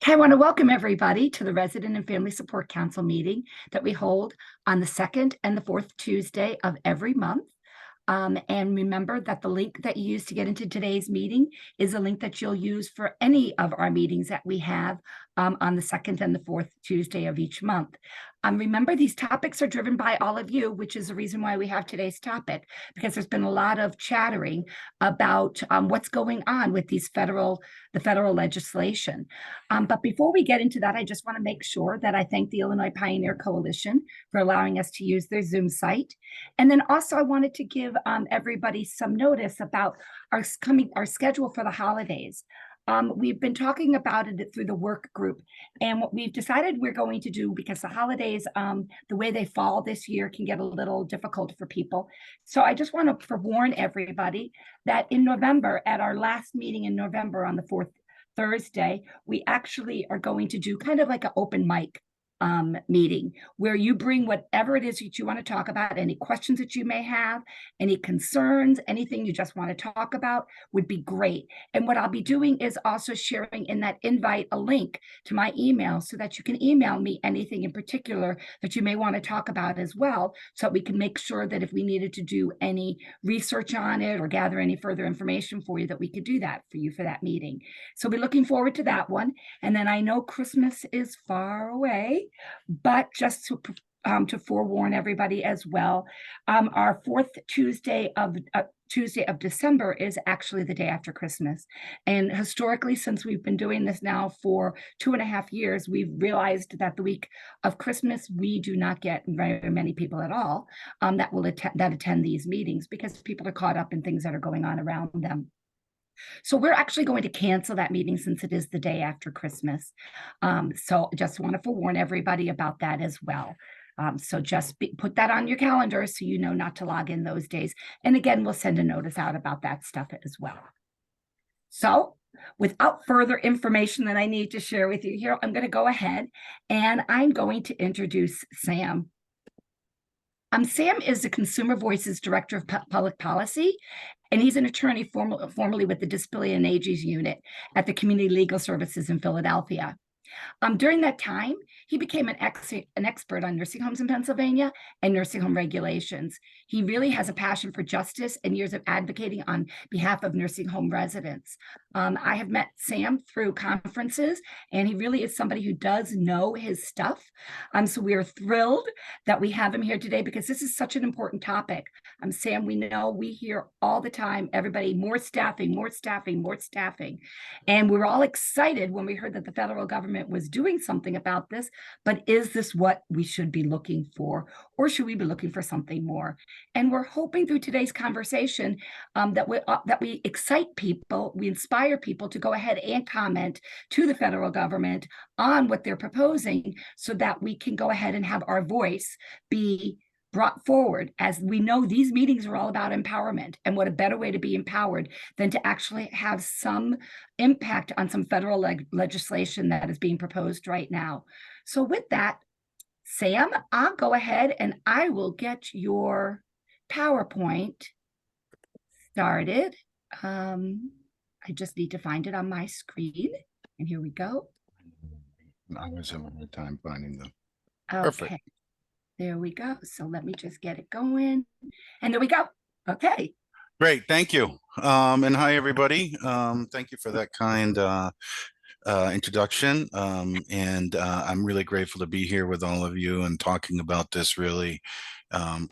Okay, I want to welcome everybody to the Resident and Family Support Council meeting that we hold on the second and the fourth Tuesday of every month. And remember that the link that you use to get into today's meeting is a link that you'll use for any of our meetings that we have on the second and the fourth Tuesday of each month. Remember, these topics are driven by all of you, which is the reason why we have today's topic, because there's been a lot of chattering about what's going on with the federal legislation. But before we get into that, I just want to make sure that I thank the Illinois Pioneer Coalition for allowing us to use their Zoom site. And then also I wanted to give everybody some notice about our schedule for the holidays. We've been talking about it through the work group, and what we've decided we're going to do, because the holidays, the way they fall this year, can get a little difficult for people. So I just want to forewarn everybody that in November, at our last meeting in November on the fourth Thursday, we actually are going to do kind of like an open mic meeting where you bring whatever it is that you want to talk about, any questions that you may have, any concerns, anything you just want to talk about would be great. And what I'll be doing is also sharing in that invite a link to my email so that you can email me anything in particular that you may want to talk about as well, so that we can make sure that if we needed to do any research on it or gather any further information for you, that we could do that for you for that meeting. So we're looking forward to that one. And then I know Christmas is far away, but just to forewarn everybody as well, our fourth Tuesday of December is actually the day after Christmas. And historically, since we've been doing this now for 2.5 years, we've realized that the week of Christmas, we do not get very many people at all that attend these meetings, because people are caught up in things that are going on around them. So we're actually going to cancel that meeting since it is the day after Christmas. So just want to forewarn everybody about that as well. So just put that on your calendar so you know not to log in those days. And again, we'll send a notice out about that stuff as well. So without further information that I need to share with you here, I'm going to go ahead and I'm going to introduce Sam. Sam is the Consumer Voices Director of Public Policy, and he's an attorney formerly with the Disability and Ages Unit at the Community Legal Services in Philadelphia. During that time, he became an expert on nursing homes in Pennsylvania and nursing home regulations. He really has a passion for justice and years of advocating on behalf of nursing home residents. I have met Sam through conferences, and he really is somebody who does know his stuff. So we are thrilled that we have him here today, because this is such an important topic. Sam, we know we hear all the time, everybody, more staffing, more staffing, more staffing. And we were all excited when we heard that the federal government was doing something about this, but is this what we should be looking for, or should we be looking for something more? And we're hoping through today's conversation that we excite people, we inspire people to go ahead and comment to the federal government on what they're proposing, so that we can go ahead and have our voice be brought forward. As we know, these meetings are all about empowerment, and what a better way to be empowered than to actually have some impact on some federal legislation that is being proposed right now. So with that, Sam, I'll go ahead and I will get your PowerPoint started. I just need to find it on my screen, and here we go. I was having a hard time finding them. Okay. Perfect. There we go. So let me just get it going. And there we go. Okay. Great. Thank you. And hi, everybody. Thank you for that kind introduction. And I'm really grateful to be here with all of you and talking about this really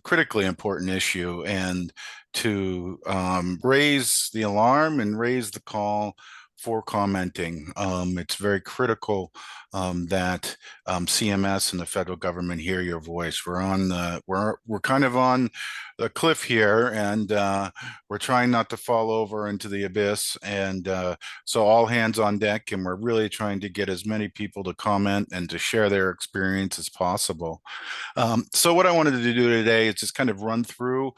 critically important issue, and to raise the alarm and raise the call for commenting. It's very critical that CMS and the federal government hear your voice. We're kind of on the cliff here, and we're trying not to fall over into the abyss. And so all hands on deck, and we're really trying to get as many people to comment and to share their experience as possible. So what I wanted to do today is just kind of run through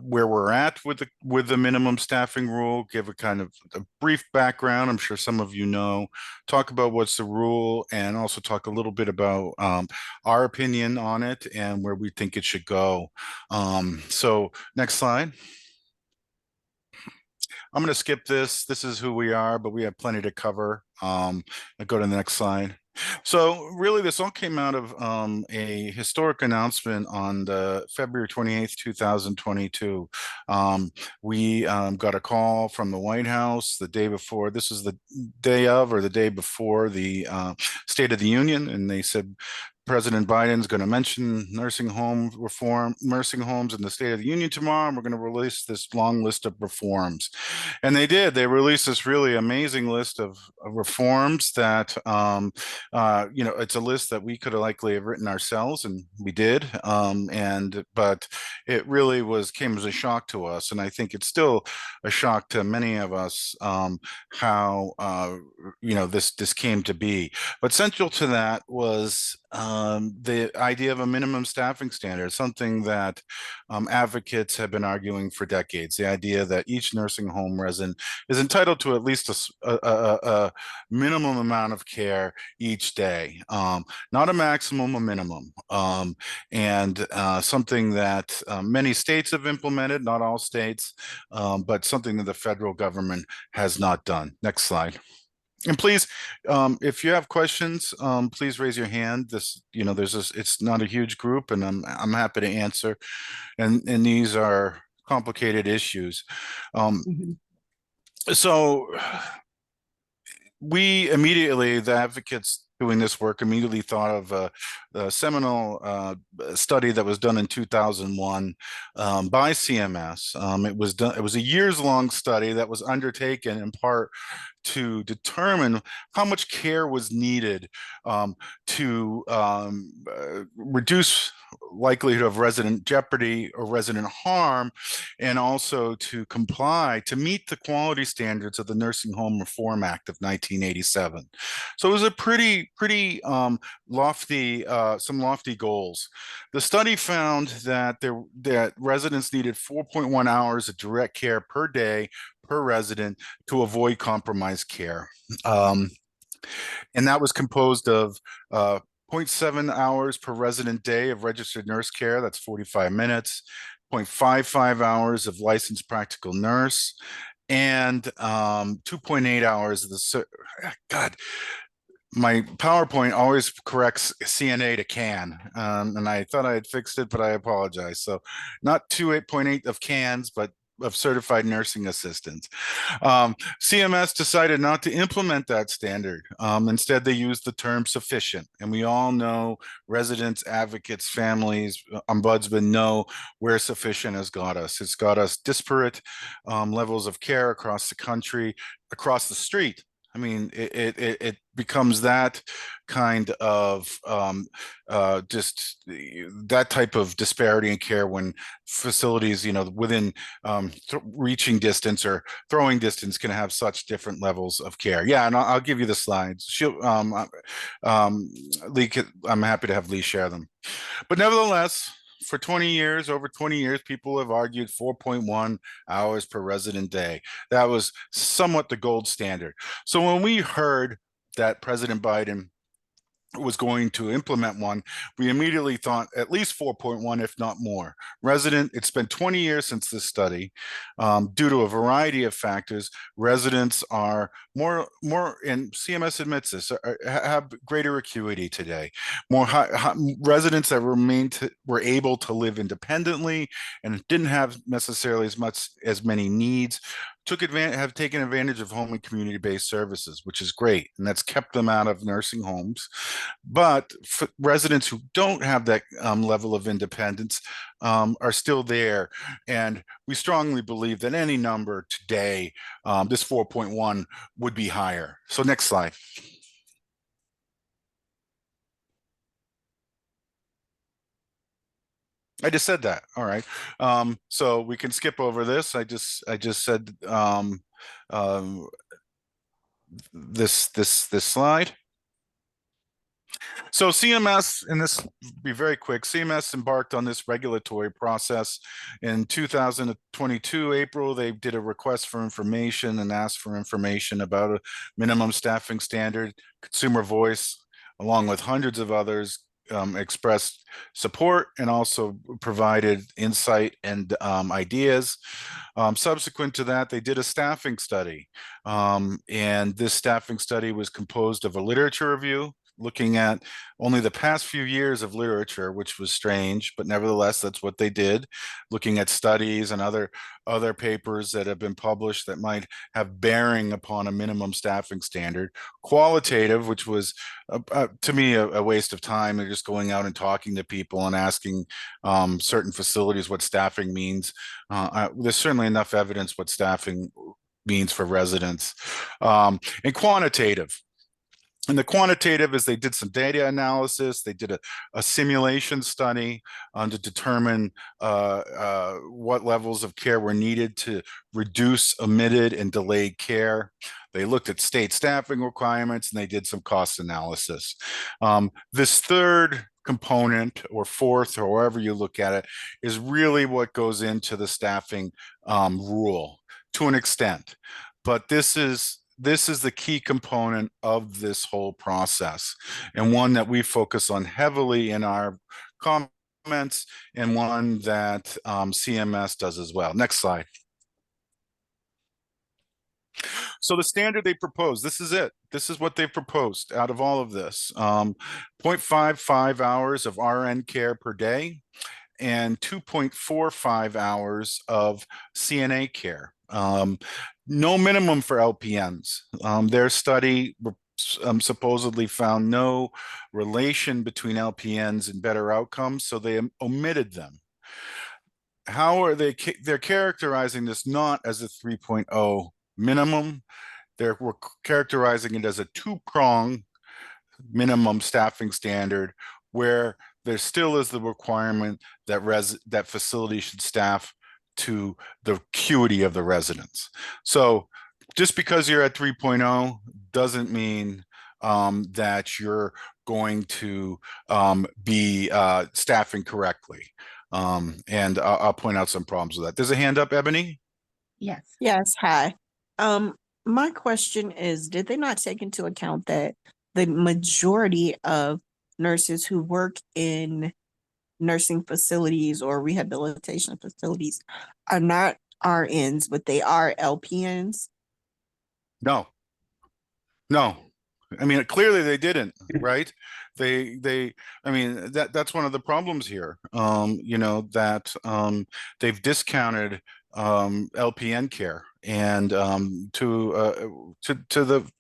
where we're at with the minimum staffing rule, give a kind of a brief background. I'm sure some of you know, talk about what's the rule, and also talk a little bit about our opinion on it and where we think it should go. So next slide. I'm going to skip this. This is who we are, but we have plenty to cover. I'll go to the next slide. So really, this all came out of a historic announcement on the February 28th, 2022. We got a call from the White House the day before. This is the day of or the day before the State of the Union, and they said President Biden's going to mention nursing home reform, nursing homes in the State of the Union tomorrow, and we're going to release this long list of reforms. And they did. They released this really amazing list of reforms that, it's a list that we could have likely have written ourselves, and we did. But it really came as a shock to us, and I think it's still a shock to many of us how this came to be. But central to that was the idea of a minimum staffing standard, something that advocates have been arguing for decades. The idea that each nursing home resident is entitled to at least a minimum amount of care each day, not a maximum, a minimum, and something that many states have implemented, not all states, but something that the federal government has not done. Next slide. And please, if you have questions, please raise your hand. It's not a huge group, and I'm happy to answer. And these are complicated issues. Mhm. So we immediately, the advocates doing this work, immediately thought of a seminal study that was done in 2001 by CMS. It was a years-long study that was undertaken in part to determine how much care was needed to reduce likelihood of resident jeopardy or resident harm, and also to meet the quality standards of the Nursing Home Reform Act of 1987. So it was a pretty lofty, some lofty goals. The study found that residents needed 4.1 hours of direct care per day per resident to avoid compromised care. And that was composed of 0.7 hours per resident day of registered nurse care, that's 45 minutes, 0.55 hours of licensed practical nurse, and 2.8 hours of God, my PowerPoint always corrects CNA to CAN, and I thought I had fixed it, but I apologize. So not 2.8 of CANs, but of certified nursing assistants. CMS decided not to implement that standard. Instead, they used the term sufficient. And we all know, residents, advocates, families, ombudsmen know where sufficient has got us. It's got us disparate levels of care across the country, across the street. I mean, it becomes that kind of just that type of disparity in care when facilities, within reaching distance or throwing distance can have such different levels of care. Yeah, and I'll give you the slides. Lee, I'm happy to have Lee share them. But nevertheless, for 20 years, over 20 years, people have argued 4.1 hours per resident day. That was somewhat the gold standard. So when we heard that President Biden was going to implement one, we immediately thought at least 4.1, if not more. It's been 20 years since this study. Due to a variety of factors, residents are more, and CMS admits this, have greater acuity today. Residents that were able to live independently and didn't have necessarily as many needs have taken advantage of home and community-based services, which is great, and that's kept them out of nursing homes. But residents who don't have that level of independence are still there, and we strongly believe that any number today, this 4.1 would be higher. So next slide. I just said that. All right. So we can skip over this. I just said this slide. So CMS, and this will be very quick, CMS embarked on this regulatory process in 2022, April. They did a request for information and asked for information about a minimum staffing standard, consumer voice, along with hundreds of others, expressed support and also provided insight and ideas. Subsequent to that, they did a staffing study. And this staffing study was composed of a literature review, looking at only the past few years of literature, which was strange, but nevertheless, that's what they did, looking at studies and other papers that have been published that might have bearing upon a minimum staffing standard. Qualitative, which was to me a waste of time. They're just going out and talking to people and asking certain facilities what staffing means. There's certainly enough evidence what staffing means for residents. And quantitative. And the quantitative is they did some data analysis. They did a simulation study to determine what levels of care were needed to reduce omitted and delayed care. They looked at state staffing requirements and they did some cost analysis. This third component, or fourth, or however you look at it, is really what goes into the staffing rule to an extent. But this is the key component of this whole process, and one that we focus on heavily in our comments, and one that CMS does as well. Next slide. So the standard they propose, this is it. This is what they've proposed out of all of this. 0.55 hours of RN care per day and 2.45 hours of CNA care. No minimum for LPNs. Their study supposedly found no relation between LPNs and better outcomes, so they omitted them. How are they? They're characterizing this not as a 3.0 minimum. They're characterizing it as a two-prong minimum staffing standard, where there still is the requirement that that facility should staff to the acuity of the residents. So just because you're at 3.0 doesn't mean that you're going to be staffing correctly. And I'll point out some problems with that. There's a hand up, Ebony. Yes. Yes, hi. My question is, did they not take into account that the majority of nurses who work in nursing facilities or rehabilitation facilities are not RNs, but they are LPNs? No. I mean, clearly they didn't, right? I mean, that's one of the problems here. That they've discounted LPN care, and to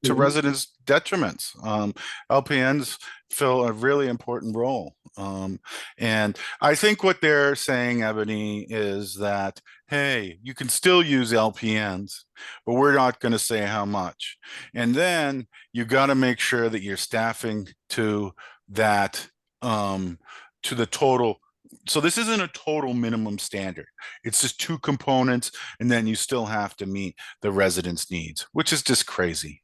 residents' detriments. LPNs fill a really important role. And I think what they're saying, Ebony, is that, hey, you can still use LPNs, but we're not going to say how much. And then you got to make sure that you're staffing to that, to the total. So this isn't a total minimum standard. It's just two components, and then you still have to meet the residents' needs, which is just crazy.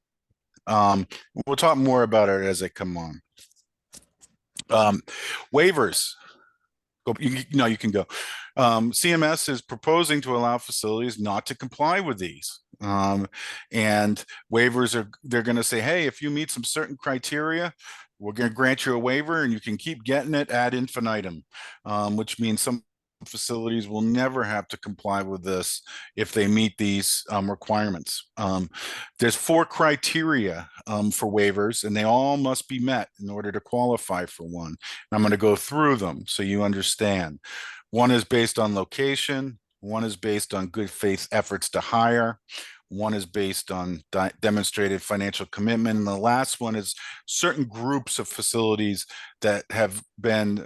We'll talk more about it as they come on. Waivers. You can go. CMS is proposing to allow facilities not to comply with these. And waivers they're going to say, hey, if you meet some certain criteria, we're going to grant you a waiver and you can keep getting it ad infinitum, which means some facilities will never have to comply with this if they meet these requirements. There's 4 criteria for waivers, and they all must be met in order to qualify for one. And I'm going to go through them so you understand. One is based on location. One is based on good faith efforts to hire. One is based on demonstrated financial commitment. And the last one is certain groups of facilities that have been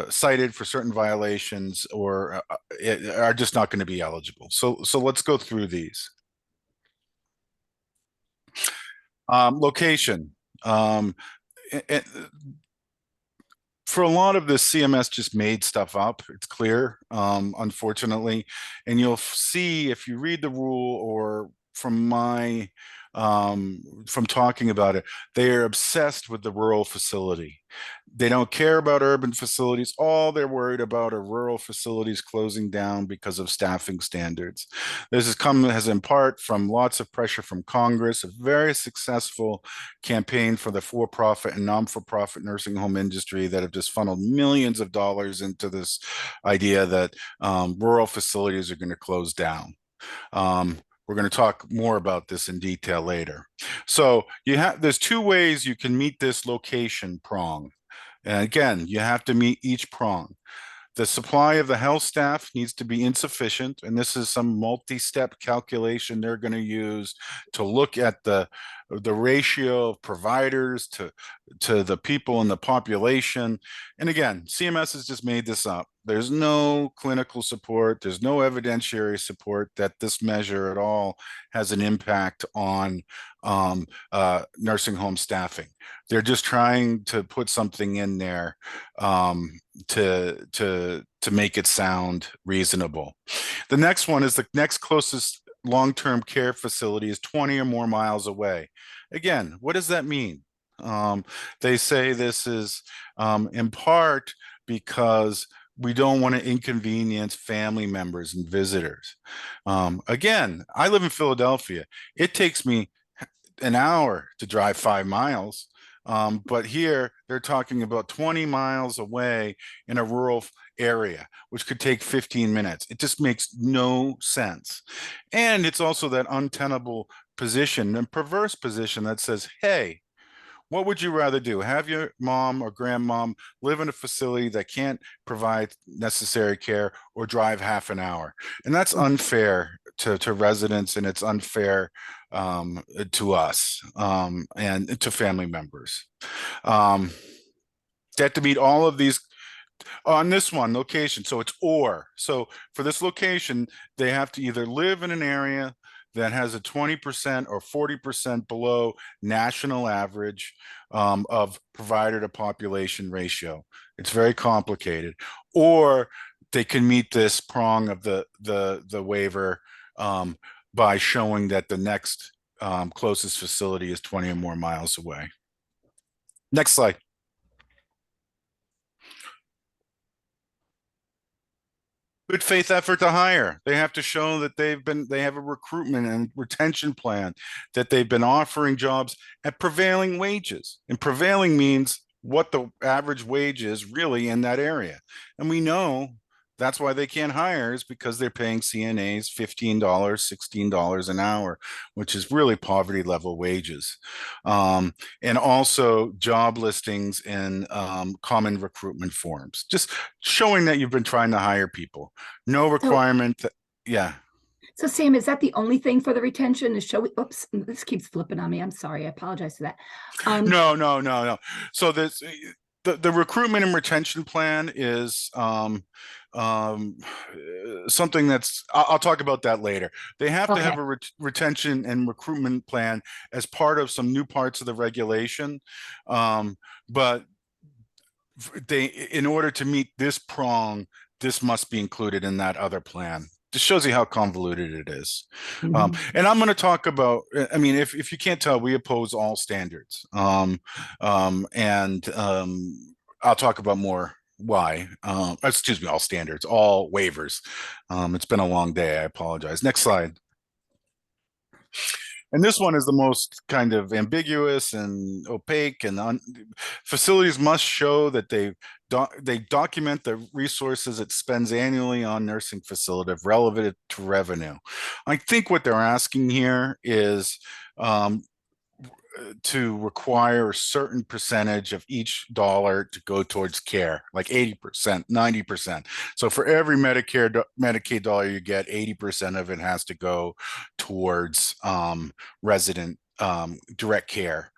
cited for certain violations or are just not going to be eligible. So let's go through these. Location. For a lot of this, CMS just made stuff up. It's clear, unfortunately. And you'll see if you read the rule or from my from talking about it. They are obsessed with the rural facility. They don't care about urban facilities. All they're worried about are rural facilities closing down because of staffing standards. This has in part from lots of pressure from Congress, a very successful campaign for the for-profit and non-for-profit nursing home industry that have just funneled millions of dollars into this idea that rural facilities are going to close down. We're going to talk more about this in detail later. So there's two ways you can meet this location prong. And again, you have to meet each prong. The supply of the health staff needs to be insufficient, and this is some multi-step calculation they're going to use to look at the ratio of providers to the people in the population. And again, CMS has just made this up. There's no clinical support, there's no evidentiary support that this measure at all has an impact on nursing home staffing. They're just trying to put something in there to make it sound reasonable. The next one is the next closest long-term care facility is 20 or more miles away. Again, what does that mean? They say this is in part because we don't want to inconvenience family members and visitors. Again, I live in Philadelphia. It takes me an hour to drive 5 miles. But here they're talking about 20 miles away in a rural area, which could take 15 minutes. It just makes no sense. And it's also that untenable position and perverse position that says, hey, what would you rather do? Have your mom or grandmom live in a facility that can't provide necessary care, or drive half an hour? And that's unfair to residents, and it's unfair to us and to family members. They have to meet all of these on this one location. So it's or. So for this location, they have to either live in an area that has a 20% or 40% below national average of provider to population ratio. It's very complicated. Or they can meet this prong of the waiver by showing that the next closest facility is 20 or more miles away. Next slide. Good faith effort to hire. They have to show that they have a recruitment and retention plan, that they've been offering jobs at prevailing wages. And prevailing means what the average wage is really in that area. And we know that's why they can't hire, is because they're paying CNAs $15, $16 an hour, which is really poverty level wages. And also job listings and common recruitment forms, just showing that you've been trying to hire people. No requirement. Yeah. So Sam, is that the only thing for the retention? Is oops, this keeps flipping on me. I'm sorry. I apologize for that. No. So the recruitment and retention plan is something that's I'll talk about that later. They have to have a retention and recruitment plan as part of some new parts of the regulation, but in order to meet this prong, this must be included in that other plan. This shows you how convoluted it is. And I'm going to talk about, I mean, if you can't tell, we oppose all standards. I'll talk about more why. Excuse me, all standards, all waivers. It's been a long day. I apologize. Next slide. And this one is the most kind of ambiguous and opaque, and facilities must show that they document the resources it spends annually on nursing facility relevant to revenue. I think what they're asking here is to require a certain percentage of each dollar to go towards care, like 80%, 90%. So for every Medicaid dollar you get, 80% of it has to go towards resident direct care.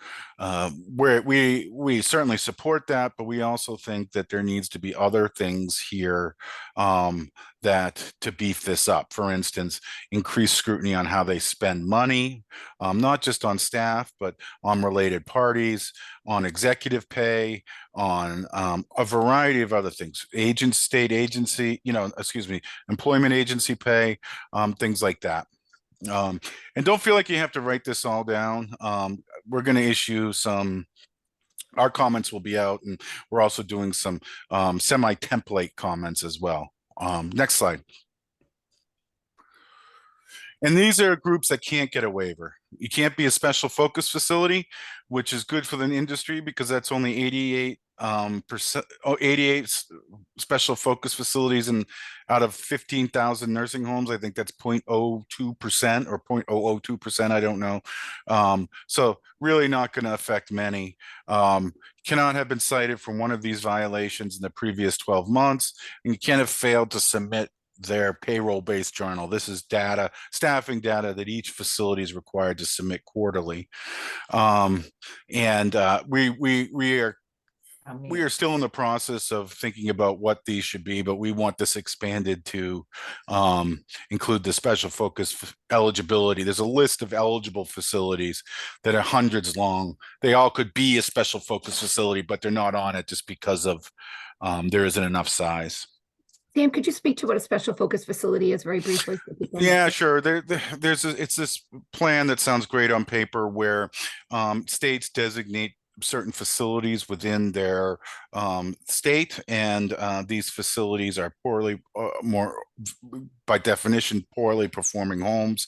Where we certainly support that, but we also think that there needs to be other things here that to beef this up. For instance, increased scrutiny on how they spend money, not just on staff, but on related parties, on executive pay, on a variety of other things, state agency, employment agency pay, things like that. And don't feel like you have to write this all down. We're going to issue some, our comments will be out, and we're also doing some semi-template comments as well. Next slide. And these are groups that can't get a waiver. You can't be a special focus facility, which is good for the industry because that's only 88 special focus facilities and out of 15,000 nursing homes. I think that's 0.02% or 0.002%. I don't know. So really not going to affect many. Cannot have been cited for one of these violations in the previous 12 months, and you can't have failed to submit their payroll-based journal. This is data, staffing data that each facility is required to submit quarterly. We are still in the process of thinking about what these should be, but we want this expanded to include the special focus eligibility. There's a list of eligible facilities that are hundreds long. They all could be a special focus facility, but they're not on it just because of there isn't enough size. Sam, could you speak to what a special focus facility is very briefly? Yeah, sure. It's this plan that sounds great on paper where states designate certain facilities within their state, and these facilities are poorly, more by definition, poorly performing homes.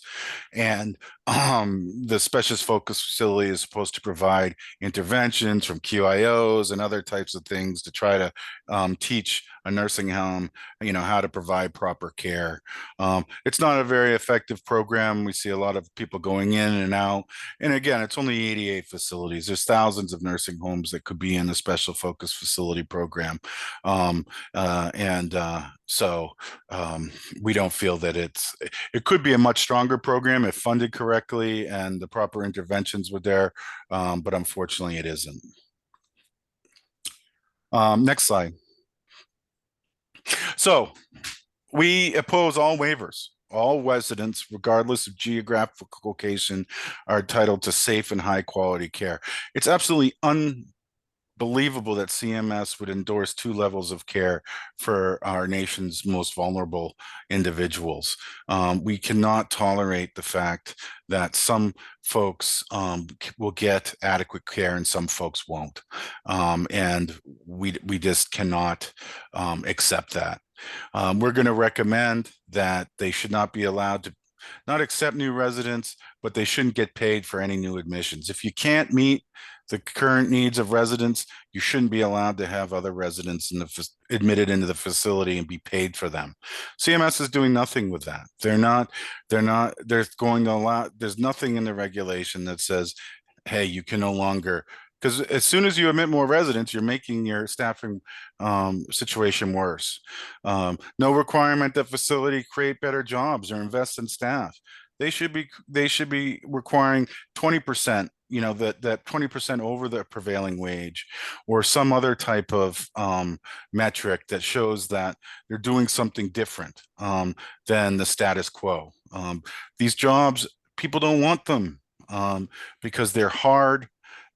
And the specialist focus facility is supposed to provide interventions from QIOs and other types of things to try to teach a nursing home, how to provide proper care. It's not a very effective program. We see a lot of people going in and out. And again, it's only 88 facilities. There's thousands of nursing homes that could be in the special focus facility program. So we don't feel that it could be a much stronger program if funded correctly and the proper interventions were there. But unfortunately it isn't. Next slide. So we oppose all waivers. All residents, regardless of geographic location, are entitled to safe and high quality care. It's absolutely unbelievable that CMS would endorse 2 levels of care for our nation's most vulnerable individuals. We cannot tolerate the fact that some folks will get adequate care and some folks won't. And we just cannot accept that. We're going to recommend that they should not be allowed to not accept new residents, but they shouldn't get paid for any new admissions. If you can't meet the current needs of residents, you shouldn't be allowed to have other residents admitted into the facility and be paid for them. CMS is doing nothing with that. They're going to allow, there's nothing in the regulation that says, hey, you can no longer, because as soon as you admit more residents, you're making your staffing situation worse. No requirement that facility create better jobs or invest in staff. They should be requiring 20%, that 20% over the prevailing wage, or some other type of metric that shows that they're doing something different than the status quo. These jobs, people don't want them because they're hard,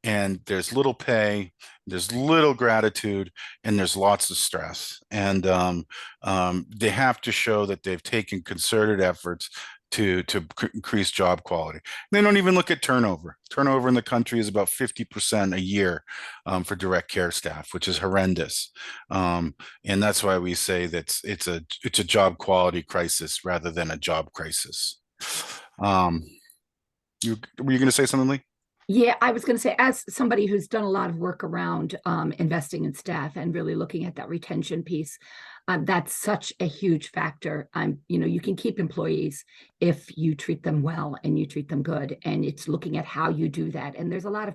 and there's little pay, there's little gratitude, and there's lots of stress. And they have to show that they've taken concerted efforts to increase job quality. They don't even look at turnover. Turnover in the country is about 50% a year for direct care staff, which is horrendous. And that's why we say that it's a job quality crisis rather than a job crisis. Were you going to say something, Lee? Yeah, I was going to say, as somebody who's done a lot of work around investing in staff and really looking at that retention piece, that's such a huge factor. You can keep employees if you treat them well and you treat them good, and it's looking at how you do that. And there's a lot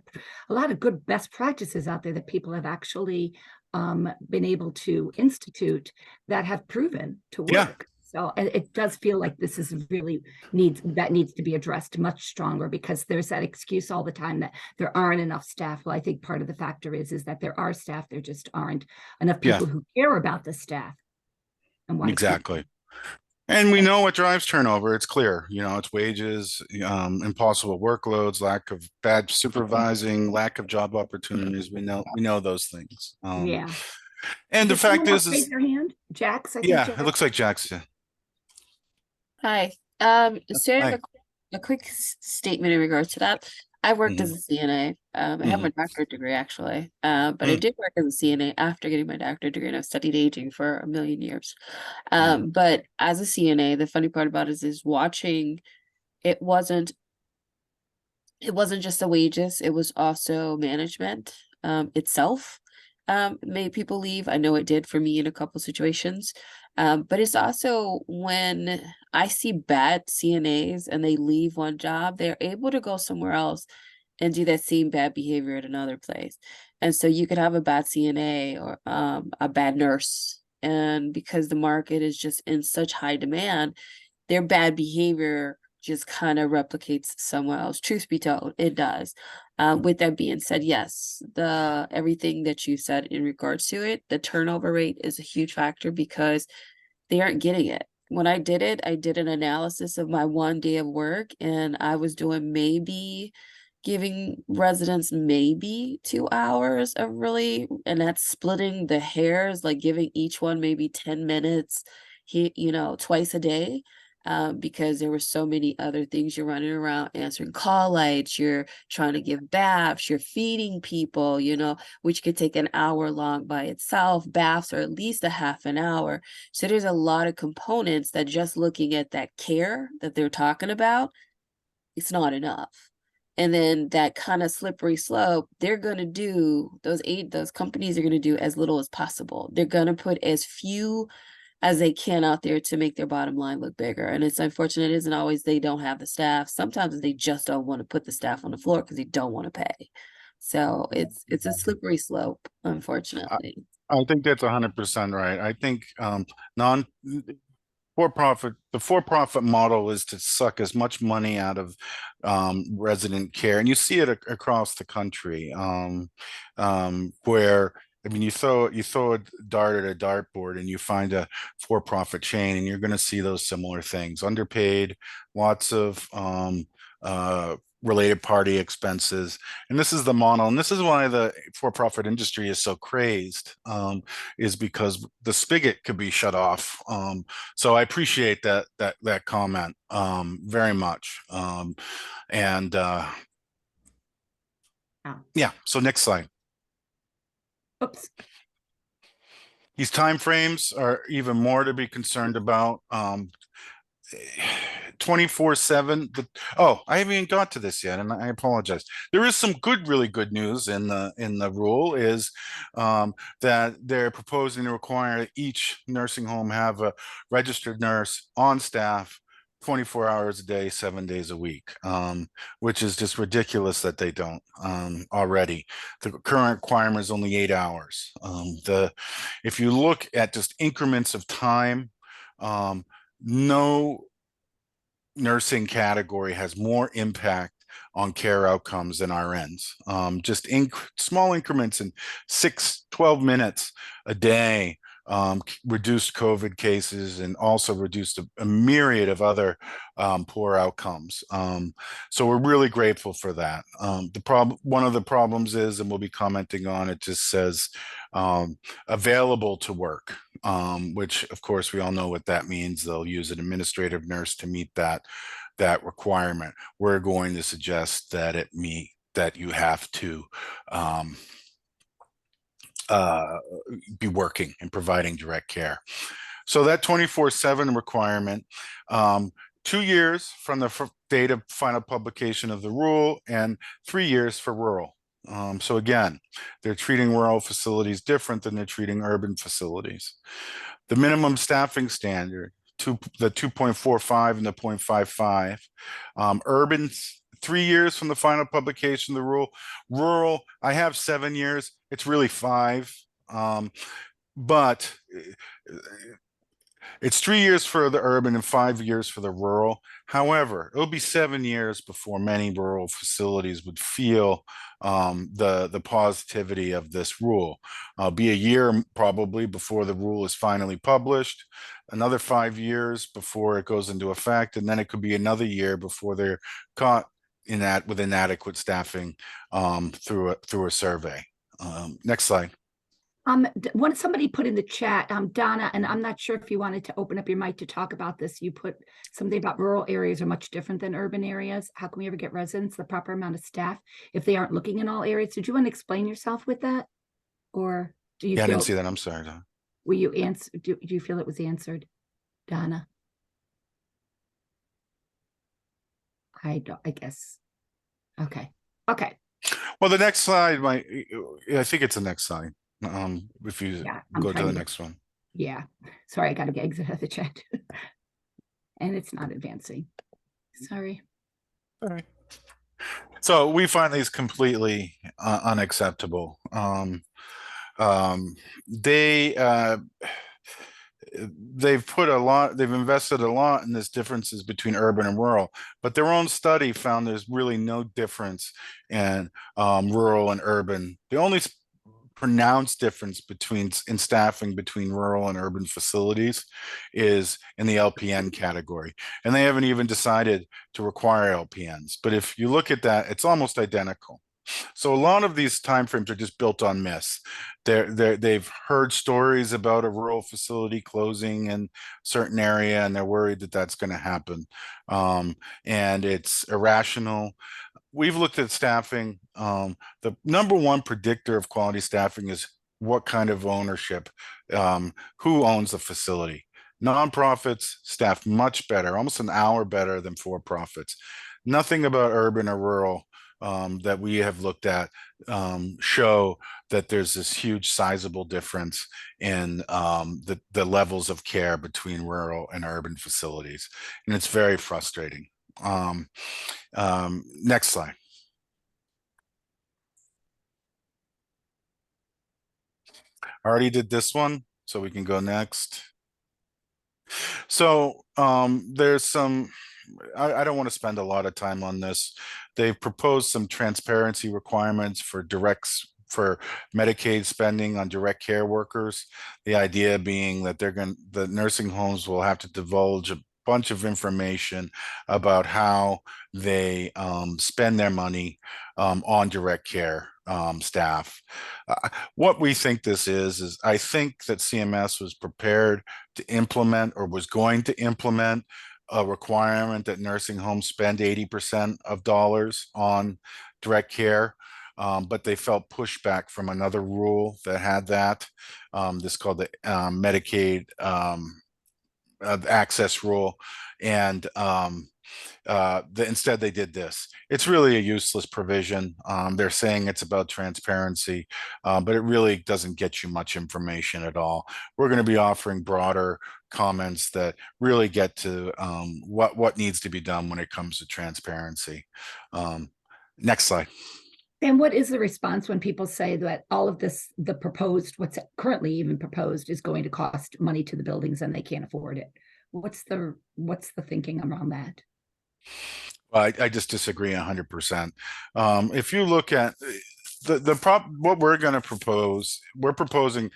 of good best practices out there that people have actually been able to institute that have proven to work. Yeah. So it does feel like this is really needs to be addressed much stronger, because there's that excuse all the time that there aren't enough staff. Well, I think part of the factor is that there are staff, there just aren't enough people who care about the staff and want exactly. And we know what drives turnover. It's clear, it's wages, impossible workloads, lack of bad supervising, lack of job opportunities. We know those things. Yeah. And the fact is raise your hand, Jax. It looks like Jack's. Hi. So I have a quick statement in regards to that. I worked as Mhm. a CNA. I have Mhm. my doctorate degree actually, but I Mm. did work as a CNA after getting my doctorate degree, and I've studied aging for a million years. Mm. But as a CNA, the funny part about it is watching. It wasn't it wasn't just the wages, it was also management itself made people leave. I know it did for me in a couple situations. But it's also when I see bad CNAs and they leave one job, they're able to go somewhere else and do that same bad behavior at another place. And so you could have a bad CNA or a bad nurse. And because the market is just in such high demand, their bad behavior just kind of replicates somewhere else. Truth be told, it does. With that being said, yes, the everything that you said in regards to it, the turnover rate is a huge factor because they aren't getting it. When I did it, I did an analysis of my 1 day of work, and I was doing maybe giving residents maybe 2 hours of really, and that's splitting the hairs, like giving each one maybe 10 minutes, twice a day. Because there were so many other things. You're running around answering call lights, you're trying to give baths, you're feeding people, which could take an hour long by itself. Baths are at least a half an hour. So there's a lot of components that just looking at that care that they're talking about, it's not enough. And then that kind of slippery slope, they're going to do those companies are going to do as little as possible. They're going to put as few as they can out there to make their bottom line look bigger. And it's unfortunate, it isn't always they don't have the staff. Sometimes they just don't want to put the staff on the floor because they don't want to pay. So it's a slippery slope, I, unfortunately. I think that's 100% right. I think non the for-profit model is to suck as much money out of resident care, and you see it across the country, where I mean, you throw a dart at a dartboard, and you find a for-profit chain, and you're going to see those similar things: underpaid, lots of related party expenses, and this is the model, and this is why the for-profit industry is so crazed, is because the spigot could be shut off. So I appreciate that comment very much. And Oh, yeah, so next slide. oops. These timeframes are even more to be concerned about. 24/7. Oh, I haven't even got to this yet, and I apologize. There is some really good news in the rule is that they're proposing to require each nursing home have a registered nurse on staff 24 hours a day, 7 days a week, which is just ridiculous that they don't already. The current requirement is only 8 hours. If you look at just increments of time, no nursing category has more impact on care outcomes than RNs. Just small increments in 12 minutes a day reduced COVID cases and also reduced a myriad of other poor outcomes. So we're really grateful for that. One of the problems is, and we'll be commenting on it, just says available to work, which of course we all know what that means. They'll use an administrative nurse to meet that requirement. We're going to suggest that you have to uh, be working and providing direct care. So that 24/7 requirement, 2 years from the date of final publication of the rule and 3 years for rural. So again, they're treating rural facilities different than they're treating urban facilities. The minimum staffing standard, the 2.45 and the 0.55. Urban, 3 years from the final publication of the rule. Rural, I have 7 years. It's really 5. But it's 3 years for the urban and 5 years for the rural. However, it'll be 7 years before many rural facilities would feel the positivity of this rule. Be a year probably before the rule is finally published, another 5 years before it goes into effect, and then it could be another year before they're caught with inadequate staffing through a survey. Next slide. Somebody put in the chat, Donna, and I'm not sure if you wanted to open up your mic to talk about this. You put something about rural areas are much different than urban areas. How can we ever get residents the proper amount of staff if they aren't looking in all areas? Did you want to explain yourself with that? Or do you Yeah, I didn't feel, see that. I'm sorry, Don. were you answer, do you feel it was answered, Donna? I guess. Okay. Okay. Well, the next slide might, I think it's the next slide. If you Yeah, I'm go to trying the to, next one. yeah. Sorry, I got to exit out of the chat. And it's not advancing. Sorry. All right. So we find these completely unacceptable. They they've put a lot, they've invested a lot in this differences between urban and rural, but their own study found there's really no difference in rural and urban. The only pronounced difference in staffing between rural and urban facilities is in the LPN category. And they haven't even decided to require LPNs. But if you look at that, it's almost identical. So a lot of these timeframes are just built on myths. They've heard stories about a rural facility closing in a certain area, and they're worried that that's going to happen. And it's irrational. We've looked at staffing. The number one predictor of quality staffing is what kind of ownership, who owns the facility. Nonprofits staff much better, almost an hour better than for-profits. Nothing about urban or rural that we have looked at show that there's this huge sizable difference in the levels of care between rural and urban facilities. And it's very frustrating. Next slide. I already did this one, so we can go next. So there's some, I don't want to spend a lot of time on this. They've proposed some transparency requirements for for Medicaid spending on direct care workers. The idea being that the nursing homes will have to divulge a bunch of information about how they spend their money on direct care staff. What we think this is I think that CMS was prepared to implement or was going to implement a requirement that nursing homes spend 80% of dollars on direct care. But they felt pushback from another rule that had that. This called the Medicaid access rule. And instead they did this. It's really a useless provision. They're saying it's about transparency, but it really doesn't get you much information at all. We're going to be offering broader comments that really get to what needs to be done when it comes to transparency. Next slide. And what is the response when people say that all of this, the proposed, what's currently even proposed, is going to cost money to the buildings and they can't afford it? What's the thinking around that? I just disagree 100%. If you look at what we're going to propose, we're proposing,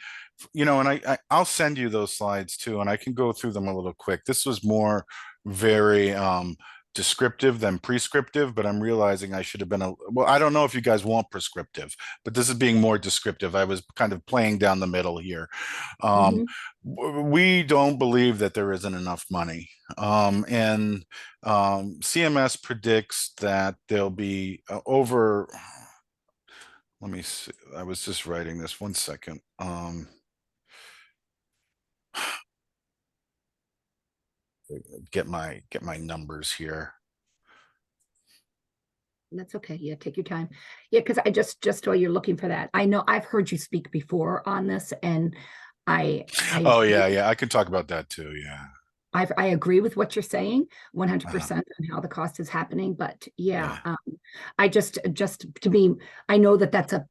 and I'll send you those slides too, and I can go through them a little quick. This was more very descriptive than prescriptive, but I'm realizing I should have been well, I don't know if you guys want prescriptive, but this is being more descriptive. I was kind of playing down the middle here. We don't believe that there isn't enough money. And CMS predicts that there'll be over, let me see, I was just writing this, one second. Get my numbers here. That's okay. Yeah, take your time. Yeah, because I just while you're looking for that, I know I've heard you speak before on this, and I oh yeah, I can talk about that too. Yeah, I agree with what you're saying 100% on how the cost is happening, but yeah. I just to me, I know that that's a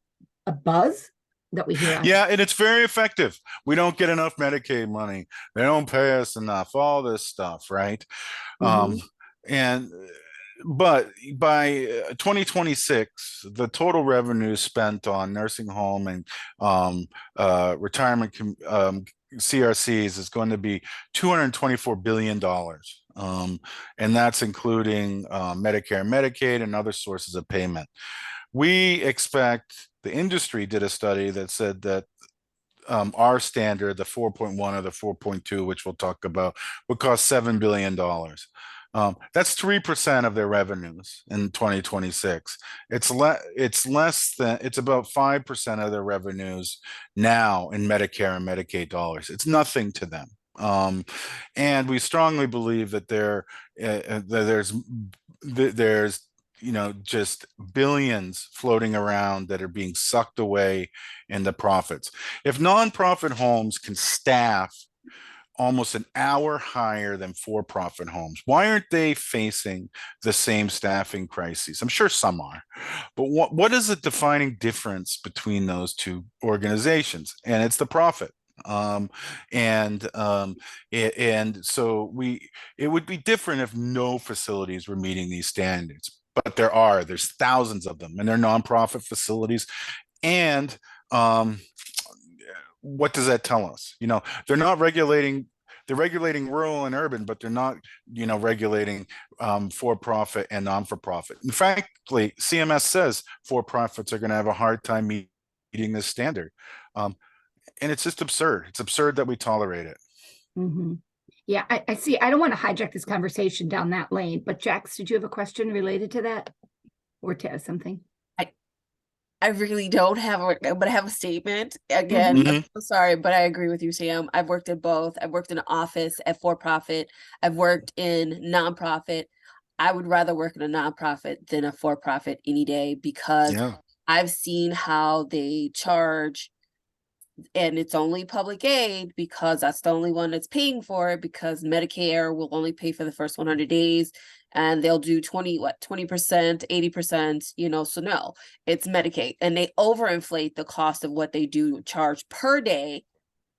buzz that we hear. Yeah, and it's very effective. We don't get enough Medicaid money. They don't pay us enough. All this stuff, right? And but by 2026, the total revenue spent on nursing home and retirement CRCs is going to be $224 billion. And that's including Medicare and Medicaid and other sources of payment. We expect, the industry did a study that said that our standard, the 4.1 or the 4.2, which we'll talk about, would cost $7 billion. That's 3% of their revenues in 2026. It's less than, it's about 5% of their revenues now in Medicare and Medicaid dollars. It's nothing to them. And we strongly believe that there's just billions floating around that are being sucked away in the profits. If nonprofit homes can staff almost an hour higher than for-profit homes, why aren't they facing the same staffing crises? I'm sure some are, but what is the defining difference between those two organizations? And it's the profit. So it would be different if no facilities were meeting these standards, but there's thousands of them, and they're nonprofit facilities. And what does that tell us? They're regulating rural and urban, but they're not, regulating for-profit and non-for-profit. And frankly, CMS says for-profits are going to have a hard time meeting this standard. And it's just absurd. It's absurd that we tolerate it. Mm-hmm. Yeah, I see. I don't want to hijack this conversation down that lane, but Jax, did you have a question related to that? Or to something? I really don't have but I have a statement. Again, I'm so sorry, but I agree with you, Sam. I've worked at both. I've worked in an office at for-profit. I've worked in nonprofit. I would rather work in a nonprofit than a for-profit any day, because I've seen how they charge, and it's only public aid because that's the only one that's paying for it, because Medicare will only pay for the first 100 days. And they'll do 20%, 80%, so no, it's Medicaid. And they overinflate the cost of what they do charge per day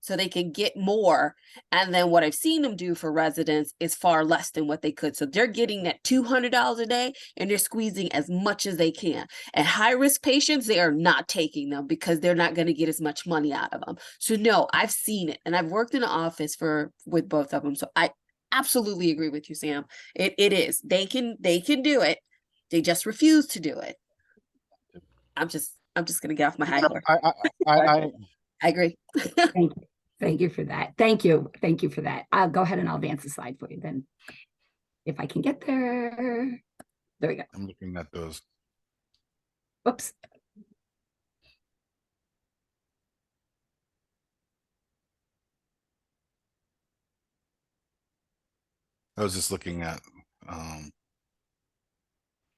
so they can get more. And then what I've seen them do for residents is far less than what they could. So they're getting that $200 a day, and they're squeezing as much as they can. And high-risk patients, they are not taking them because they're not going to get as much money out of them. So no, I've seen it. And I've worked in an office with both of them. So I absolutely agree with you, Sam. It is. They can do it. They just refuse to do it. I'm just gonna get off my high horse. I agree. Thank you for that. Thank you for that. I'll go ahead and I'll advance the slide for you then, if I can get there. There we go. I'm looking at those. Oops. I was just looking at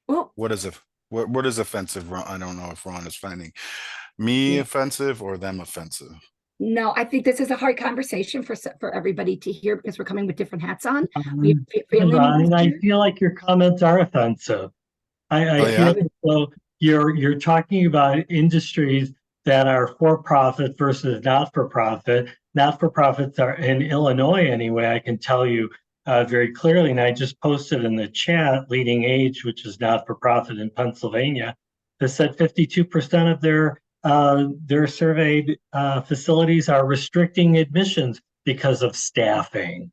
Well, what is offensive. I don't know if Ron is finding me offensive or them offensive. No, I think this is a hard conversation for everybody to hear, because we're coming with different hats on. Ron, I feel like your comments are offensive. I feel as though you're talking about industries that are for-profit versus not-for-profit. Not-for-profits are in Illinois anyway, I can tell you very clearly, and I just posted in the chat, Leading Age, which is not-for-profit in Pennsylvania, that said 52% of their surveyed facilities are restricting admissions because of staffing.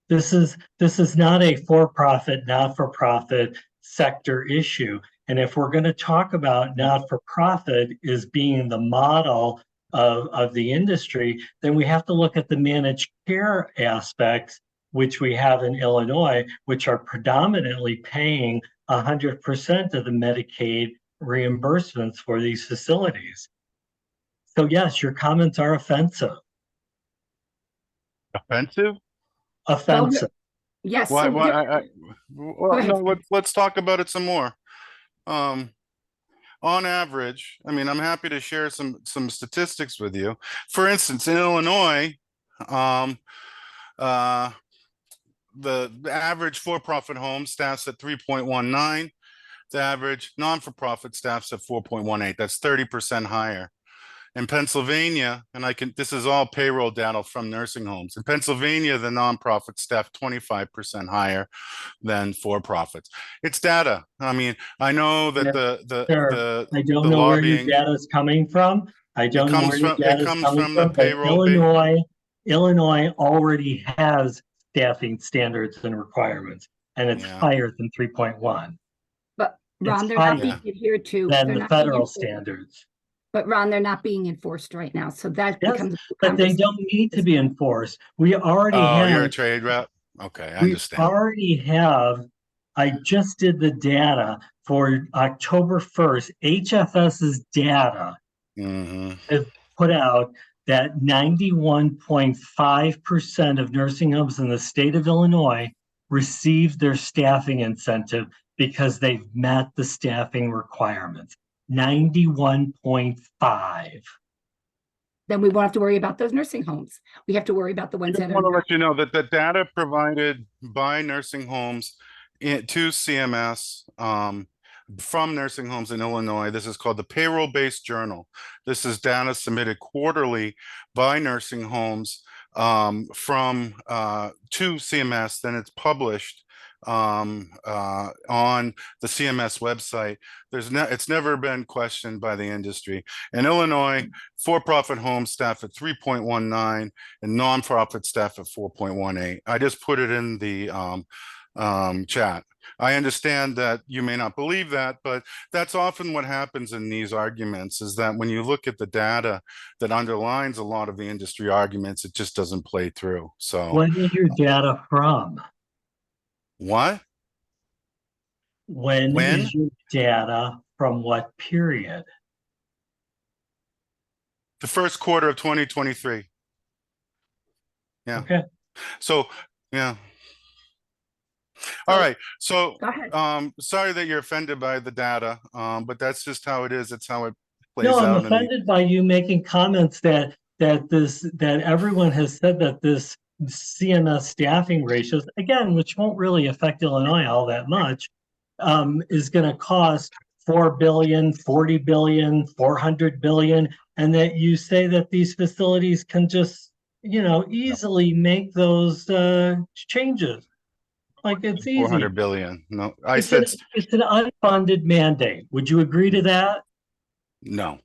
This is not a for-profit, not-for-profit sector issue. And if we're going to talk about not-for-profit as being the model of the industry, then we have to look at the managed care aspects, which we have in Illinois, which are predominantly paying 100% of the Medicaid reimbursements for these facilities. So yes, your comments are offensive. Offensive? Offensive. Yes. Why? No, let's talk about it some more. On average, I mean, I'm happy to share some statistics with you. For instance, in Illinois, the average for-profit home staffs at 3.19. The average non-for-profit staffs at 4.18. That's 30% higher. In Pennsylvania, and this is all payroll data from nursing homes. In Pennsylvania, the nonprofit staff 25% higher than for-profits. It's data. I mean, I know that I don't know where your data is coming from. I don't know where your data is coming from. But Illinois already has staffing standards and requirements, and it's higher than 3.1. But Ron, they're not being adhered to. Than the federal standards. But Ron, they're not being enforced right now, so that Yes, becomes a but they conversation. don't need to be enforced. We already Oh, you're a have, trade rep? Okay, I we understand. already have, I just did the data for October 1st, HFS's data Hmm. has put out that 91.5% of nursing homes in the state of Illinois received their staffing incentive because they've met the staffing requirements. 91.5. Then we won't have to worry about those nursing homes. We have to worry about the I ones just that are want to not. let you know that the data provided by nursing homes to CMS from nursing homes in Illinois, this is called the payroll-based journal. This is data submitted quarterly by nursing homes from to CMS, then it's published on the CMS website. It's never been questioned by the industry. In Illinois, for-profit homes staff at 3.19 and nonprofit staff at 4.18. I just put it in the chat. I understand that you may not believe that, but that's often what happens in these arguments, is that when you look at the data that underlines a lot of the industry arguments, it just doesn't play through. So When is your data from? what? When When? is your data from what period? The first quarter of 2023. Yeah. Okay. So, yeah. All right. So, Go ahead. sorry that you're offended by the data, but that's just how it is. It's how it plays No, I'm out. offended by you making comments that everyone has said that this CMS staffing ratios, again, which won't really affect Illinois all that much, is going to cost 4 billion, 40 billion, 400 billion, and that you say that these facilities can just, easily make those changes. Like it's easy. 400 billion. No, I It's said an unfunded mandate. Would you agree to that? no.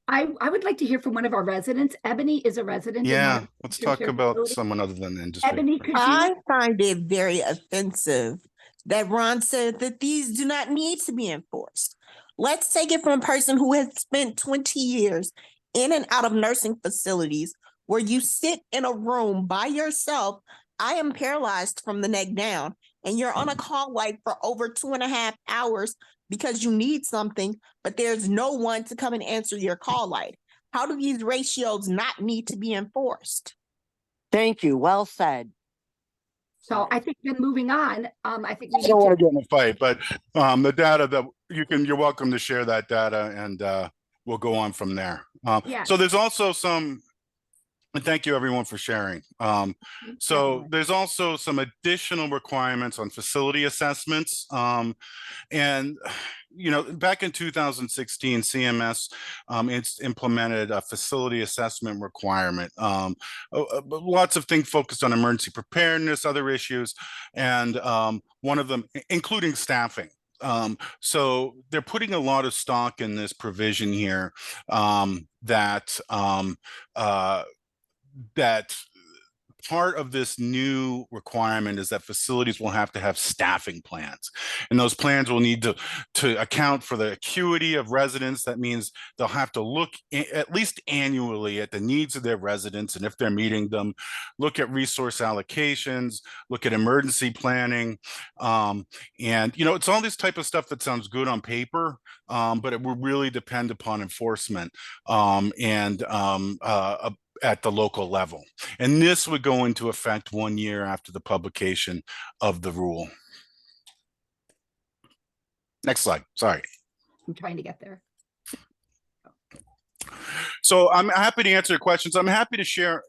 I would like to hear from one of our residents. Ebony is a resident in one Yeah, of let's the talk care about facilities. someone other than the industry. Ebony, could you? I find it very offensive that Ron said that these do not need to be enforced. Let's take it from a person who has spent 20 years in and out of nursing facilities where you sit in a room by yourself. I am paralyzed from the neck down, and you're on a call light for over 2.5 hours because you need something, but there's no one to come and answer your call light. How do these ratios not need to be enforced? Thank you. Well said. So I think then moving on, I think we I need don't want to. to get in a fight, but the data that you're welcome to share that data, and we'll go on from there. Yeah. So there's also some, and thank you everyone for sharing. So Definitely. there's also some additional requirements on facility assessments. And back in 2016, CMS it's implemented a facility assessment requirement. Lots of things focused on emergency preparedness, other issues, and one of them, including staffing. So they're putting a lot of stock in this provision here that part of this new requirement is that facilities will have to have staffing plans, and those plans will need to account for the acuity of residents. That means they'll have to look at least annually at the needs of their residents, and if they're meeting them, look at resource allocations, look at emergency planning, and it's all this type of stuff that sounds good on paper, but it will really depend upon enforcement and at the local level. And this would go into effect 1 year after the publication of the rule. Next slide. Sorry. I'm trying to get there. So I'm happy to answer questions. I'm happy to share,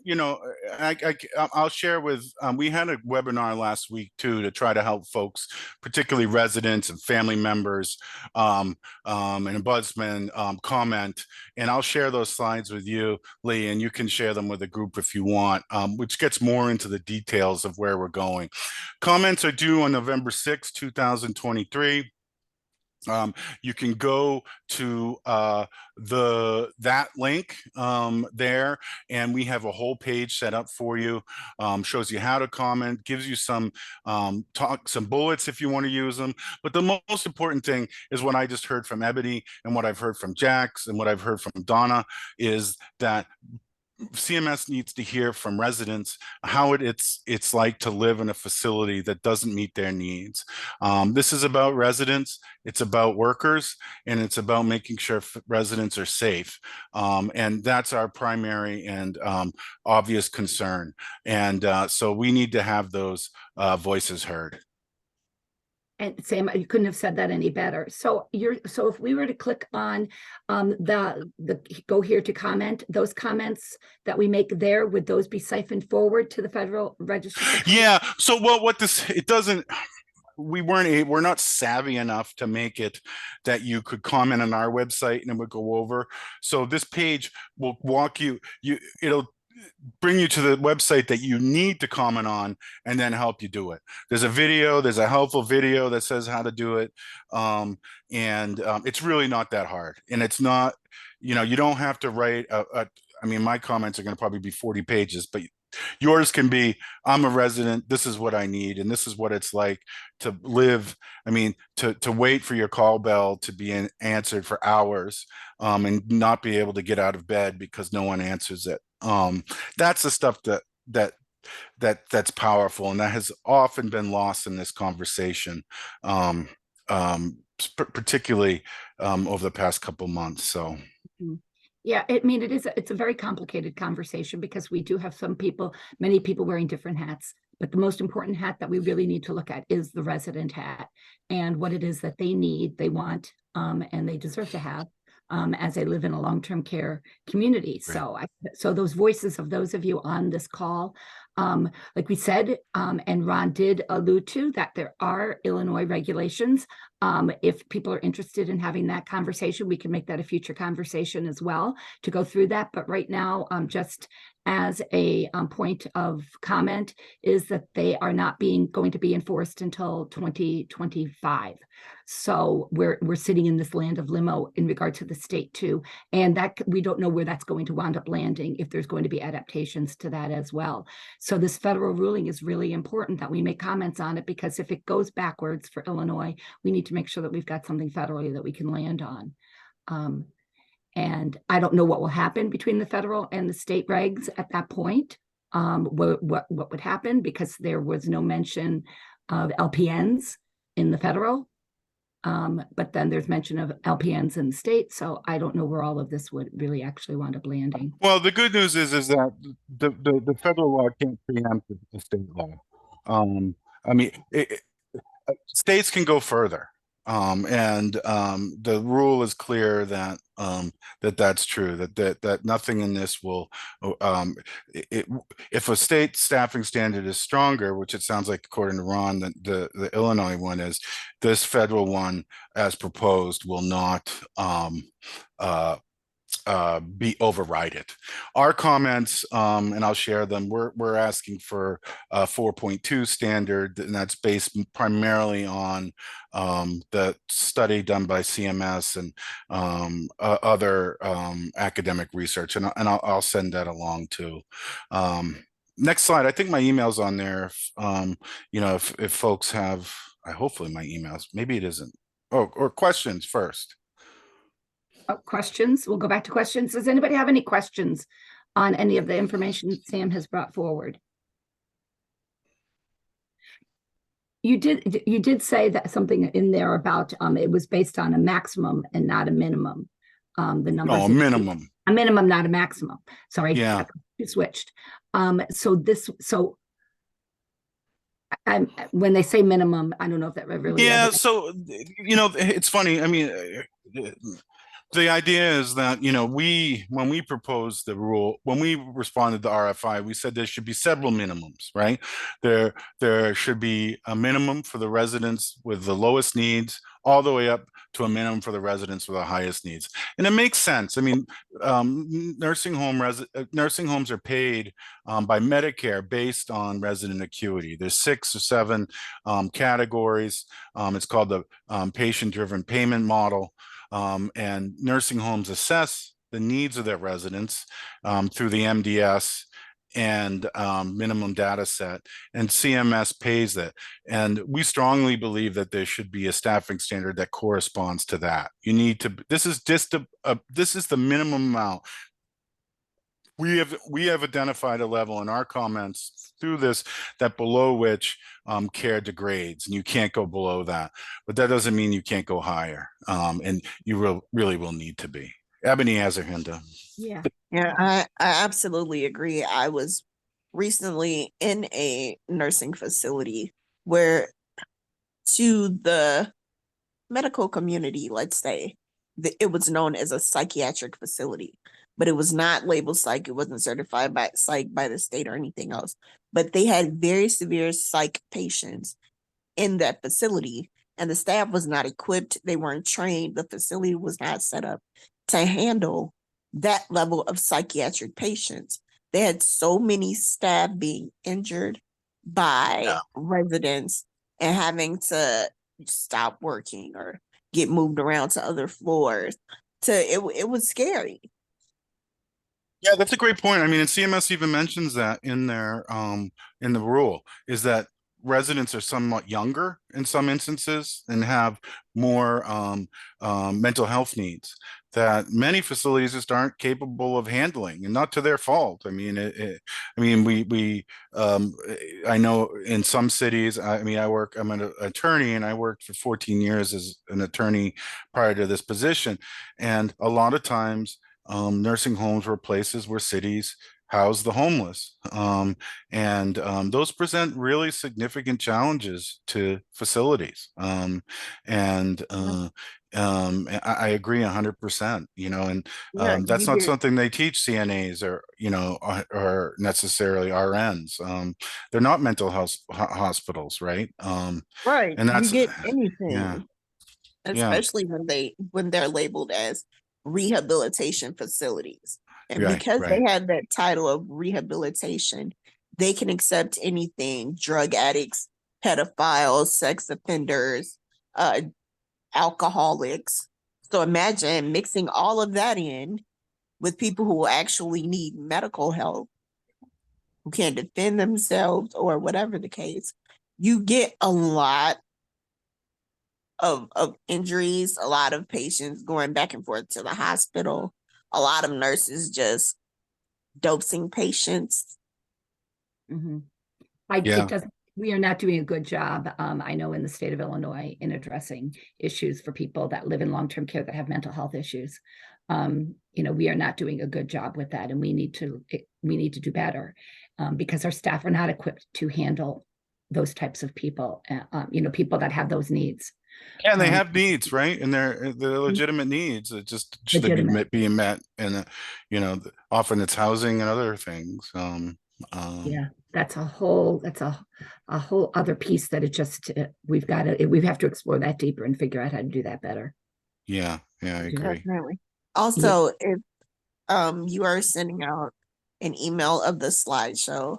I'll share with, we had a webinar last week too, to try to help folks, particularly residents and family members and ombudsman comment. And I'll share those slides with you, Lee, and you can share them with a group if you want, which gets more into the details of where we're going. Comments are due on November 6, 2023. You can go to that link there, and we have a whole page set up for you. Shows you how to comment, gives you some some bullets if you want to use them. But the most important thing is what I just heard from Ebony, and what I've heard from Jax, and what I've heard from Donna, is that CMS needs to hear from residents how it's like to live in a facility that doesn't meet their needs. This is about residents, it's about workers, and it's about making sure residents are safe. And that's our primary and obvious concern. And so we need to have those voices heard. And Sam, you couldn't have said that any better. So if we were to click on the go here to comment, those comments that we make there, would those be siphoned forward to the Federal Register? Yeah. So what this, it doesn't, we're not savvy enough to make it that you could comment on our website and it would go over. So this page will walk it'll bring you to the website that you need to comment on and then help you do it. There's a helpful video that says how to do it. It's really not that hard. And it's not, you don't have to write I mean, my comments are going to probably be 40 pages, but yours can be, I'm a resident, this is what I need, and this is what it's like to live. I mean, to wait for your call bell to be answered for hours, and not be able to get out of bed because no one answers it. That's the stuff that's powerful, and that has often been lost in this conversation, particularly over the past couple months. So. Mm-hmm. Yeah, I mean, it's a very complicated conversation because we do have many people wearing different hats, but the most important hat that we really need to look at is the resident hat and what it is that they need, they want, and they deserve to have as they live in a long-term care community. Right. So those voices of those of you on this call, like we said, and Ron did allude to, that there are Illinois regulations. If people are interested in having that conversation, we can make that a future conversation as well to go through that. But right now, just as a point of comment, is that they are not going to be enforced until 2025. So we're sitting in this land of limo in regard to the state too, and that we don't know where that's going to wind up landing, if there's going to be adaptations to that as well. So this federal ruling is really important that we make comments on it, because if it goes backwards for Illinois, we need to make sure that we've got something federally that we can land on. And I don't know what will happen between the federal and the state regs at that point. What would happen, because there was no mention of LPNs in the federal. But then there's mention of LPNs in the state. So I don't know where all of this would really actually wind up landing. Well, the good news is that the federal law can't preempt the state law. I mean, states can go further. The rule is clear that that's true, that nothing in this will, if a state staffing standard is stronger, which it sounds like according to Ron, the Illinois one is, this federal one as proposed will not override it. Our comments, and I'll share them, we're asking for a 4.2 standard, and that's based primarily on the study done by CMS and other academic research, and I'll send that along too. Next slide. I think my email's on there. If folks have, hopefully my emails, maybe it isn't. Oh, or questions first. Questions. We'll go back to questions. Does anybody have any questions on any of the information Sam has brought forward? You did say that something in there about it was based on a maximum and not a minimum. The numbers. Oh, a minimum. A minimum, not a maximum. Sorry. Yeah. You switched. When they say minimum, I don't know if that really. Yeah. So it's funny. I mean. The idea is that, when we proposed the rule, when we responded to RFI, we said there should be several minimums, right? There should be a minimum for the residents with the lowest needs, all the way up to a minimum for the residents with the highest needs. And it makes sense. I mean, nursing homes are paid by Medicare based on resident acuity. There's 6 or 7 categories. It's called the patient-driven payment model. And nursing homes assess the needs of their residents through the MDS and minimum data set, and CMS pays that. And we strongly believe that there should be a staffing standard that corresponds to that. You need to, this is just this is the minimum amount. We have identified a level in our comments through this that below which care degrades, and you can't go below that. But that doesn't mean you can't go higher, and you really will need to be. Ebony has her hand up. Yeah. Yeah, I absolutely agree. I was recently in a nursing facility where, to the medical community, let's say, it was known as a psychiatric facility, but it was not labeled psych. It wasn't certified by psych by the state or anything else. But they had very severe psych patients in that facility, and the staff was not equipped. They weren't trained. The facility was not set up to handle that level of psychiatric patients. They had so many staff being injured by residents and having to stop working or get moved around to other floors. It was scary. Yeah, that's a great point. I mean, and CMS even mentions that in their in the rule, is that residents are somewhat younger in some instances and have more mental health needs that many facilities just aren't capable of handling, and not to their fault. I mean, I mean, I know in some cities, I'm an attorney, and I worked for 14 years as an attorney prior to this position. And a lot of times, nursing homes were places where cities house the homeless. And those present really significant challenges to facilities. I agree 100%, you know, and Yeah, that's you not get something they teach CNAs or, you know, or necessarily RNs. They're not mental health hospitals, right? right. And You that's, get yeah, anything, yeah, especially when they're labeled as rehabilitation facilities. And right, because they right. have that title of rehabilitation, they can accept anything: drug addicts, pedophiles, sex offenders, uh, alcoholics. So imagine mixing all of that in with people who actually need medical help, who can't defend themselves or whatever the case. You get a lot of injuries, a lot of patients going back and forth to the hospital, a lot of nurses just dosing patients. Mhm. Yeah. It doesn't, we are not doing a good job, I know, in the state of Illinois in addressing issues for people that live in long-term care that have mental health issues. You know, we are not doing a good job with that, and we need to do better, because our staff are not equipped to handle those types of people, you know, people that have those needs. Yeah, and they Um, have needs, right? And they're legitimate needs. It just should they be Legitimate. being met, and you know, often it's housing and other things. Yeah, that's a whole other piece that we have to explore that deeper and figure out how to do that better. Yeah, I agree. Definitely. Yeah. Also, if you are sending out an email of the slideshow,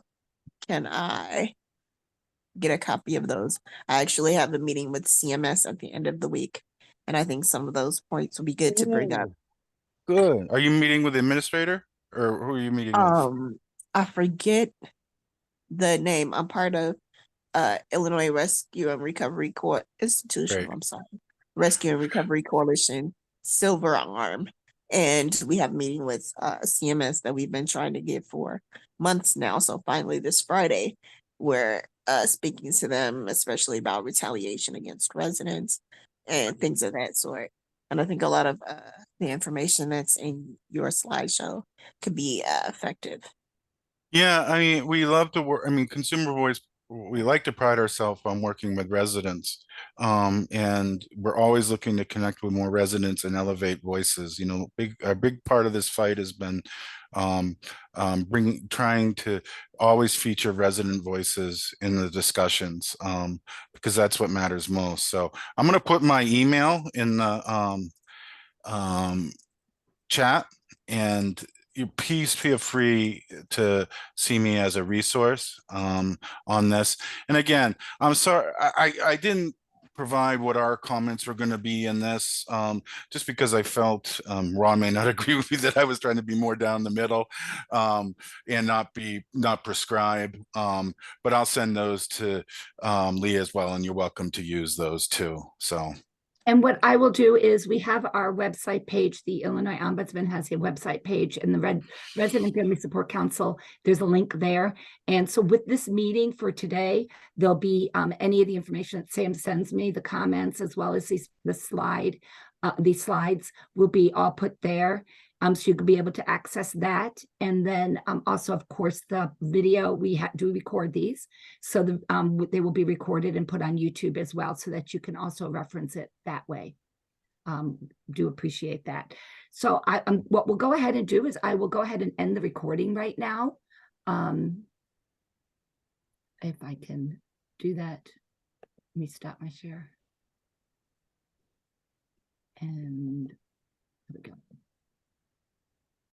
can I get a copy of those? I actually have a meeting with CMS at the end of the week, and I think some of those points will be good to bring up. Oh, good. Are you meeting with the administrator, or who are you meeting with? I forget the name. I'm part of Illinois Rescue and Recovery Institution. Great. I'm sorry, Rescue and Recovery Coalition, Silver Arm, and we have a meeting with CMS that we've been trying to get for months now. So finally, this Friday, we're speaking to them, especially about retaliation against residents and things of that sort. And I think a lot of the information that's in your slideshow could be effective. Yeah, I mean, we love to work. I mean, Consumer Voice we like to pride ourselves on working with residents, and we're always looking to connect with more residents and elevate voices. You know, a big part of this fight has been trying to always feature resident voices in the discussions, because that's what matters most. So I'm going to put my email in the chat, and you please feel free to see me as a resource on this. And again, I'm sorry I didn't provide what our comments were going to be in this, just because I felt Ron may not agree with me that I was trying to be more down the middle, and not prescribe. But I'll send those to Lee as well, and you're welcome to use those too. So. And what I will do is we have our website page. The Illinois Ombudsman has a website page, and the Resident Family Support Council, there's a link there. And so with this meeting for today, there'll be any of the information that Sam sends me, the comments, as well as these slides will be all put there. So you could be able to access that. And then also, of course, the video, we do record these. So they will be recorded and put on YouTube as well, so that you can also reference it that way. Do appreciate that. So what we'll go ahead and do is I will go ahead and end the recording right now. If I can do that, let me stop my share. And here we go.